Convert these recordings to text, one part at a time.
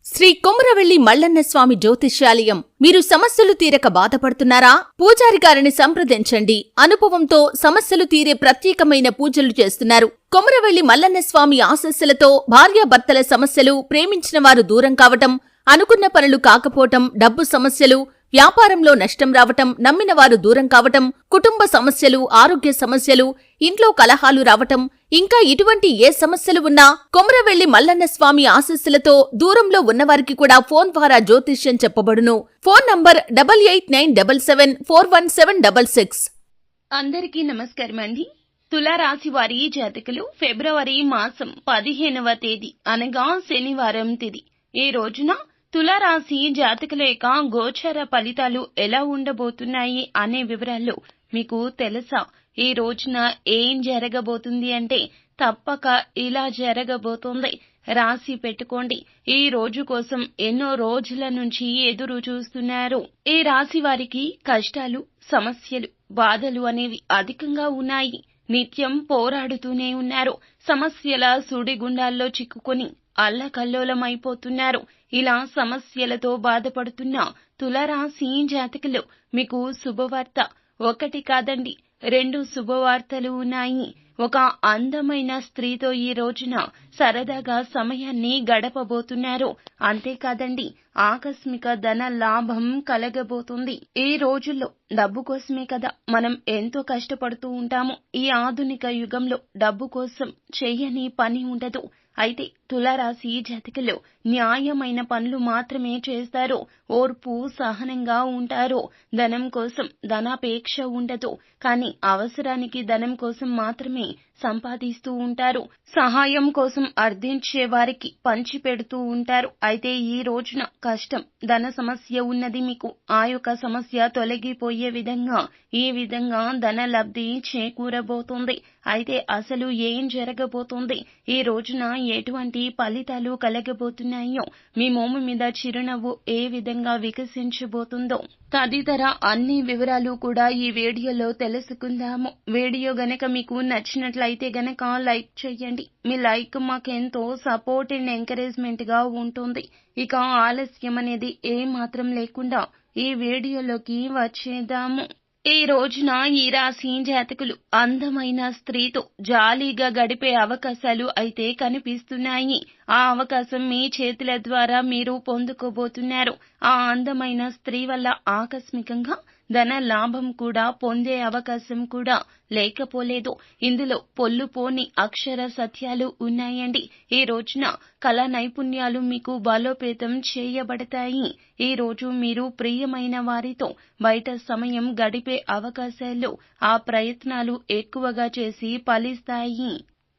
శ్రీ కొమరవెల్లి మల్లన్న స్వామి జ్యోతిష్యాలయం. మీరు సమస్యలు తీరక బాధపడుతున్నారా? పూజారి గారిని సంప్రదించండి. అనుభవంతో సమస్యలు తీరే ప్రత్యేకమైన పూజలు చేస్తున్నారు. కొమరవెల్లి మల్లన్న స్వామి ఆశీస్సులతో భార్యాభర్తల సమస్యలు, ప్రేమించిన వారు దూరం కావటం, అనుకున్న పనులు కాకపోవటం, డబ్బు సమస్యలు, వ్యాపారంలో నష్టం రావటం, నమ్మిన వారు దూరం కావటం, కుటుంబ సమస్యలు, ఆరోగ్య సమస్యలు, ఇంట్లో కలహాలు రావటం, ఇంకా ఇటువంటి ఏ సమస్యలు ఉన్నా కొమరవెల్లి మల్లన్న స్వామి ఆశీస్సులతో దూరంలో ఉన్నవారికి కూడా ఫోన్ ద్వారా జ్యోతిష్యం చెప్పబడును. Phone number 8897741766. అందరికీ నమస్కారం అండి. తులారాశి వారి జాతకులు ఫిబ్రవరి మాసం 15వ తేదీ అనగా శనివారం తిథి. ఈ రోజున తులారాశి జాతకుల యొక్క గోచర ఫలితాలు ఎలా ఉండబోతున్నాయి అనే వివరాలు మీకు తెలుసా? ఈ రోజున ఏం జరగబోతుంది అంటే తప్పక ఇలా జరగబోతోంది. రాసి పెట్టుకోండి. ఈ రోజు కోసం ఎన్నో రోజుల నుంచి ఎదురు చూస్తున్నారు. ఈ రాశి వారికి కష్టాలు, సమస్యలు, బాధలు అనేవి అధికంగా ఉన్నాయి. నిత్యం పోరాడుతూనే ఉన్నారు. సమస్యల సుడిగుండాల్లో చిక్కుకొని అల్లకల్లోలమైపోతున్నారు. ఇలా సమస్యలతో బాధపడుతున్న తులారాశి జాతకులు మీకు శుభవార్త. ఒకటి కాదండి, 2 శుభవార్తలు ఉన్నాయి. ఒక అందమైన స్త్రీతో ఈ రోజున సరదాగా సమయాన్ని గడపబోతున్నారు. అంతేకాదండి, ఆకస్మిక ధన లాభం కలగబోతుంది. ఈ రోజుల్లో డబ్బు కోసమే కదా మనం ఎంతో కష్టపడుతూ ఉంటాము. ఈ ఆధునిక యుగంలో డబ్బు కోసం చెయ్యని పని ఉండదు. అయితే తులారాశి జాతకులు న్యాయమైన పనులు మాత్రమే చేస్తారు. ఓర్పు, సహనంగా ఉంటారు. ధనం కోసం ధనాపేక్ష ఉండదు. కానీ అవసరానికి ధనం కోసం మాత్రమే సంపాదిస్తూ ఉంటారు. సహాయం కోసం అర్థించే వారికి పంచి పెడుతూ ఉంటారు. అయితే ఈ రోజున కష్టం, ధన సమస్య ఉన్నది మీకు. ఆ యొక్క సమస్య తొలగిపోయే విధంగా ఈ విధంగా ధన లబ్ధి చేకూరబోతోంది. అయితే అసలు ఏం జరగబోతోంది, ఈ రోజున ఎటువంటి ఫలితాలు కలగబోతున్నాయో, మీ మోము మీద చిరునవ్వు ఏ విధంగా వికసించబోతుందో తదితర అన్ని వివరాలు కూడా ఈ వీడియోలో తెలుసుకుందాము. వీడియో గనక మీకు నచ్చినట్లయితే గనక లైక్ చేయండి. మీ లైక్ మాకెంతో సపోర్ట్ అండ్ ఎంకరేజ్మెంట్ గా ఉంటుంది. ఇక ఆలస్యం అనేది ఏ మాత్రం లేకుండా ఈ వీడియోలోకి వచ్చేద్దాము. ఈ రోజున ఈ రాశి జాతకులు అందమైన స్త్రీతో జాలీగా గడిపే అవకాశాలు అయితే కనిపిస్తున్నాయి. ఆ అవకాశం మీ చేతుల ద్వారా మీరు పొందుకోబోతున్నారు. ఆ అందమైన స్త్రీ వల్ల ఆకస్మికంగా ధన లాభం కూడా పొందే అవకాశం కూడా లేకపోలేదు. ఇందులో పొల్లుపోని అక్షర సత్యాలు ఉన్నాయండి. ఈ రోజున కళా నైపుణ్యాలు మీకు బలోపేతం చేయబడతాయి. ఈ రోజు మీరు ప్రియమైన వారితో బయట సమయం గడిపే అవకాశాలు, ఆ ప్రయత్నాలు ఎక్కువగా చేసి ఫలిస్తాయి.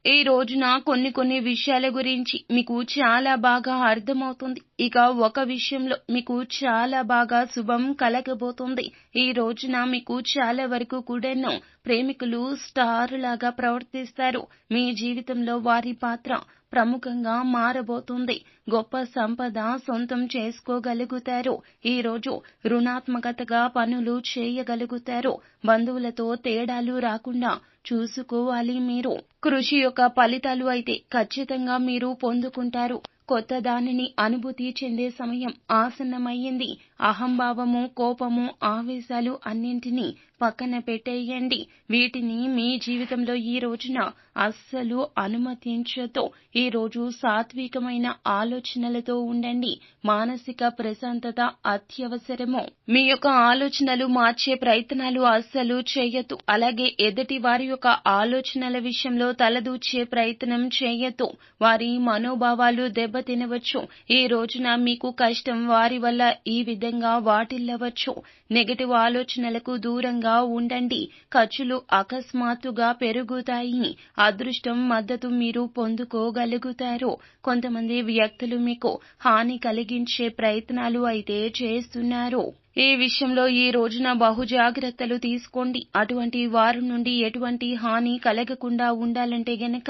ఈ రోజున కొన్ని విషయాల గురించి మీకు చాలా బాగా అర్థమవుతుంది. ఇక ఒక విషయంలో మీకు చాలా బాగా శుభం కలగబోతుంది. ఈ రోజున మీకు చాలా వరకు కూడాను ప్రేమికులు స్టార్ లాగా ప్రవర్తిస్తారు. మీ జీవితంలో వారి పాత్ర ప్రముఖంగా మారబోతుంది. గొప్ప సంపద సొంతం చేసుకోగలుగుతారు. ఈ రోజు రుణాత్మకతగా పనులు చేయగలుగుతారు. బంధువులతో తేడాలు రాకుండా చూసుకోవాలి మీరు. కృషి యొక్క ఫలితాలు అయితే ఖచ్చితంగా మీరు పొందుకుంటారు. కొత్త దానిని అనుభూతి చెందే సమయం ఆసన్నమయ్యింది. అహంభావము, కోపము, ఆవేశాలు అన్నింటినీ పక్కన పెట్టేయండి. వీటిని మీ జీవితంలో ఈ రోజున అస్సలు అనుమతించొద్దు. ఈ రోజు సాత్వికమైన ఆలోచనలతో ఉండండి. మానసిక ప్రశాంతత అత్యవసరము. మీ యొక్క ఆలోచనలు మార్చే ప్రయత్నాలు అస్సలు చేయొద్దు. అలాగే ఎదుటి వారి యొక్క ఆలోచనల విషయంలో తలదూర్చే ప్రయత్నం చేయొద్దు. వారి మనోభావాలు దెబ్బతినవచ్చు. ఈ రోజున మీకు కష్టం వారి వల్ల ఈ విధంగా వాటిల్లవచ్చు. నెగటివ్ ఆలోచనలకు దూరంగా ఉండండి. ఖర్చులు అకస్మాత్తుగా పెరుగుతాయి. అదృష్టం మద్దతు మీరు పొందుకోగలుగుతారు. కొంతమంది వ్యక్తులు మీకు హాని కలిగించే ప్రయత్నాలు అయితే చేస్తున్నారు. ఈ విషయంలో ఈ రోజున బహు జాగ్రత్తలు తీసుకోండి. అటువంటి వారి నుండి ఎటువంటి హాని కలగకుండా ఉండాలంటే గనక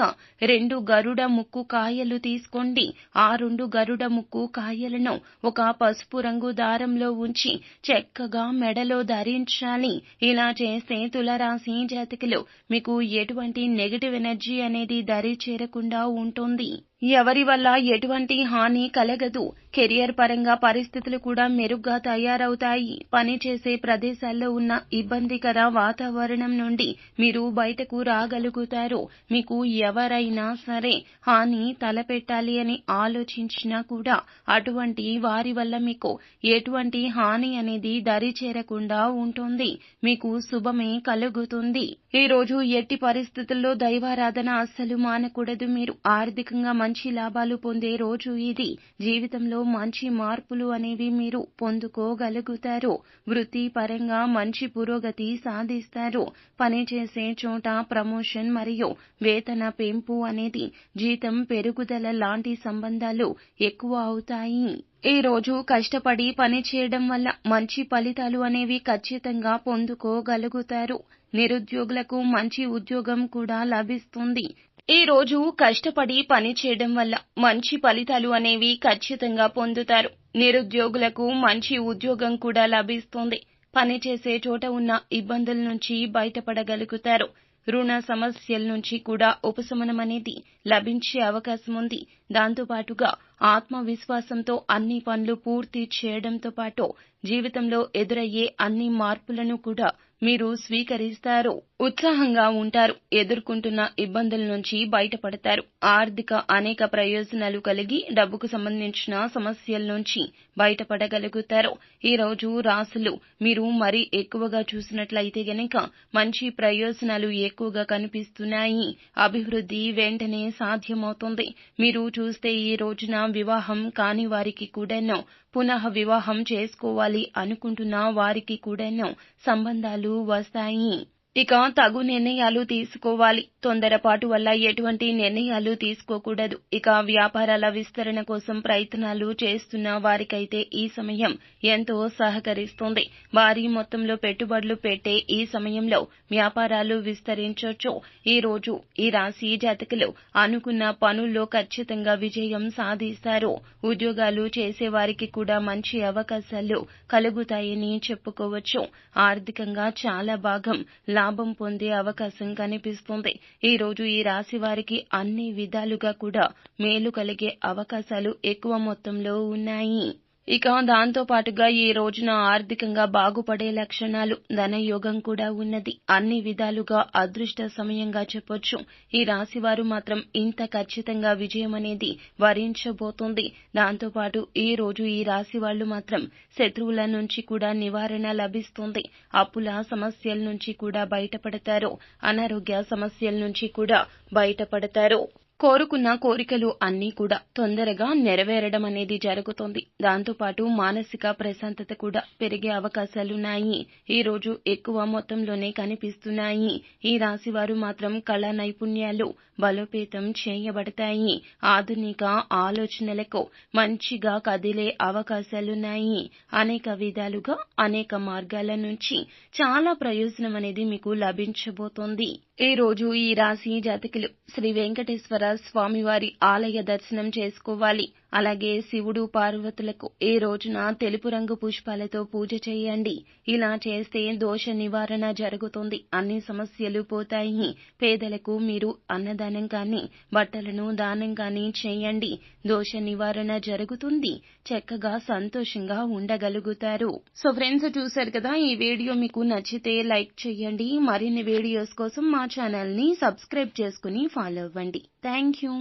2 గరుడ ముక్కు కాయలు తీసుకోండి. ఆ 2 గరుడ ముక్కు కాయలను ఒక పసుపు రంగు దారంలో ఉంచి చక్కగా మెడలో ధరించాలి. ఇలా చేస్తే తులారాశి జాతకులు మీకు ఎటువంటి నెగటివ్ ఎనర్జీ అనేది దరి చేరకుండా ఉంటుంది. ఎవరి వల్ల ఎటువంటి హాని కలగదు. కెరియర్ పరంగా పరిస్థితులు కూడా మెరుగ్గా తయారవుతాయి. పనిచేసే ప్రదేశాల్లో ఉన్న ఇబ్బందికర వాతావరణం నుండి మీరు బయటకు రాగలుగుతారు. మీకు ఎవరైనా సరే హాని తలపెట్టాలి అని ఆలోచించినా కూడా అటువంటి వారి వల్ల మీకు ఎటువంటి హాని అనేది దరిచేరకుండా ఉంటుంది. మీకు శుభమే కలుగుతుంది. ఈ రోజు ఎట్టి పరిస్థితుల్లో దైవారాధన అస్సలు మానకూడదు. మీరు ఆర్థికంగా మంచి లాభాలు పొందే రోజు ఇది. జీవితంలో మంచి మార్పులు అనేవి మీరు పొందుకోగలుగుతారు. వృత్తి పరంగా మంచి పురోగతి సాధిస్తారు. పనిచేసే చోట ప్రమోషన్ మరియు వేతన పెంపు అనేది జీతం పెరుగుదల లాంటి సంబంధాలు ఎక్కువ అవుతాయి. ఈ రోజు కష్టపడి పని చేయడం వల్ల మంచి ఫలితాలు అనేవి ఖచ్చితంగా పొందుకోగలుగుతారు. నిరుద్యోగులకు మంచి ఉద్యోగం కూడా లభిస్తుంది. ఈ రోజు కష్టపడి పని చేయడం వల్ల మంచి ఫలితాలు అనేవి ఖచ్చితంగా పొందుతారు. నిరుద్యోగులకు మంచి ఉద్యోగం కూడా లభిస్తుంది. పనిచేసే చోట ఉన్న ఇబ్బందుల నుంచి బయటపడగలుగుతారు. రుణ సమస్యల నుంచి కూడా ఉపశమనం అనేది లభించే అవకాశం ఉంది. దాంతోపాటుగా ఆత్మవిశ్వాసంతో అన్ని పనులు పూర్తి చేయడంతో పాటు జీవితంలో ఎదురయ్యే అన్ని మార్పులను కూడా మీరు స్వీకరిస్తారు. ఉత్సాహంగా ఉంటారు. ఎదుర్కొంటున్న ఇబ్బందుల నుంచి బయటపడతారు. ఆర్థిక అనేక ప్రయోజనాలు కలిగి డబ్బుకు సంబంధించిన సమస్యల నుంచి బయటపడగలుగుతారు. ఈ రోజు రాశులు మీరు మరీ ఎక్కువగా చూసినట్లయితే గనక మంచి ప్రయోజనాలు ఎక్కువగా కనిపిస్తున్నాయి. అభివృద్ధి వెంటనే సాధ్యమవుతుంది. మీరు చూస్తే ఈ రోజున వివాహం కాని వారికి కూడాను, పునః వివాహం చేసుకోవాలి అనుకుంటున్న వారికి కూడాను సంబంధాలు వస్తాయి. ఇక తగు నిర్ణయాలు తీసుకోవాలి. తొందరపాటు వల్ల ఎటువంటి నిర్ణయాలు తీసుకోకూడదు. ఇక వ్యాపారాల విస్తరణ కోసం ప్రయత్నాలు చేస్తున్న వారికైతే ఈ సమయం ఎంతో సహకరిస్తుంది. భారీ మొత్తంలో పెట్టుబడులు పెట్టే ఈ సమయంలో వ్యాపారాలు విస్తరించొచ్చు. ఈ రోజు ఈ రాశి జాతకులు అనుకున్న పనుల్లో ఖచ్చితంగా విజయం సాధిస్తారు. ఉద్యోగాలు చేసే వారికి కూడా మంచి అవకాశాలు కలుగుతాయని చెప్పుకోవచ్చు. ఆర్థికంగా చాలా భాగం లాభం పొందే అవకాశం కనిపిస్తుంది. ఈ రోజు ఈ రాశి వారికి అన్ని విధాలుగా కూడా మేలు కలిగే అవకాశాలు ఎక్కువ మొత్తంలో ఉన్నాయి. ఇక దాంతో పాటుగా ఈ రోజున ఆర్థికంగా బాగుపడే లక్షణాలు, ధనయోగం కూడా ఉన్నది. అన్ని విధాలుగా అదృష్ట సమయంగా చెప్పొచ్చు. ఈ రాశి వారు మాత్రం ఇంత ఖచ్చితంగా విజయం అనేది వరించబోతుంది. దాంతోపాటు ఈ రోజు ఈ రాశి వాళ్ళు మాత్రం శత్రువుల నుంచి కూడా నివారణ లభిస్తుంది. అప్పుల సమస్యల నుంచి కూడా బయటపడతారు. అనారోగ్య సమస్యల నుంచి కూడా బయటపడతారు. కోరుకున్న కోరికలు అన్నీ కూడా తొందరగా నెరవేరడం అనేది జరుగుతుంది. దాంతోపాటు మానసిక ప్రశాంతత కూడా పెరిగే అవకాశాలున్నాయి. ఈ రోజు ఎక్కువ మొత్తంలోనే కనిపిస్తున్నాయి. ఈ రాశి వారు మాత్రం కళా నైపుణ్యాలు బలోపేతం చేయబడతాయి. ఆధునిక ఆలోచనలకు మంచిగా కదిలే అవకాశాలున్నాయి. అనేక విధాలుగా అనేక మార్గాల నుంచి చాలా ప్రయోజనం అనేది మీకు లభించబోతోంది. ఈ రోజు ఈ రాశి జాతకులు శ్రీ వెంకటేశ్వర స్వామివారి ఆలయ దర్శనం చేసుకోవాలి. అలాగే శివుడు పార్వతులకు ఈ రోజున తెలుపు రంగు పుష్పాలతో పూజ చేయండి. ఇలా చేస్తే దోష నివారణ జరుగుతుంది. అన్ని సమస్యలు పోతాయి. పేదలకు మీరు అన్నదానం కానీ బట్టలను దానం కానీ చేయండి. దోష నివారణ జరుగుతుంది. చక్కగా సంతోషంగా ఉండగలుగుతారు. సో ఫ్రెండ్స్, చూశారు కదా, ఈ వీడియో మీకు నచ్చితే లైక్ చేయండి. మరిన్ని వీడియోస్ కోసం మా ఛానల్ ని సబ్స్క్రైబ్ చేసుకుని ఫాలో అవ్వండి. Thank you.